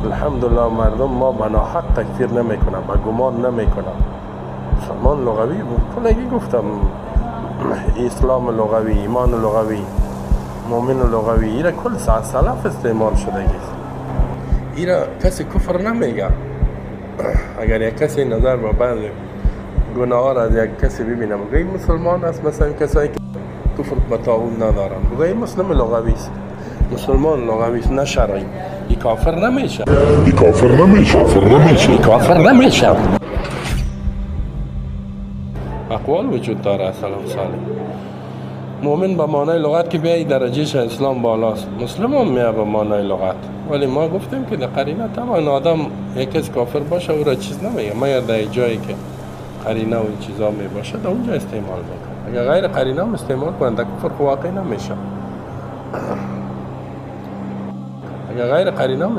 الحمدلله مردم ما به ناحق تکفیر نمیکنن، به گمان نمیکنن. مسلمان لغوی کلگی گفتم اسلام لغوی، ایمان لغوی، مؤمن لغوی، ایره کل سلف استعمال شده است. ایره کسی کفر نمیگه. اگر یک کسی نظر به بعض گناه ها را از یک کسی ببینم غیر مسلمان است، مثلا کسایی که کفر به طاغوت ندارن، غیر مسلم لغوی است، مسلمان لغوی است، نه شرعی. این کافر نمیشه. اقوال وجود داره. سلام سالم. مؤمن به معنای لغت که بیایی درجهش اسلام بالاست، مسلم هم میه به معنای لغت. ولی ما گفتیم که در قرینه طبعا آدم یک از کافر باشه او را چیز نمیگه، مگر در جایی که قرینه و این چیزا می باشه در اونجا استعمال میکنه. اگر غیر قرینه هم استعمال کنند در کفر واقع نمیشه. اگر غیر قرینه هم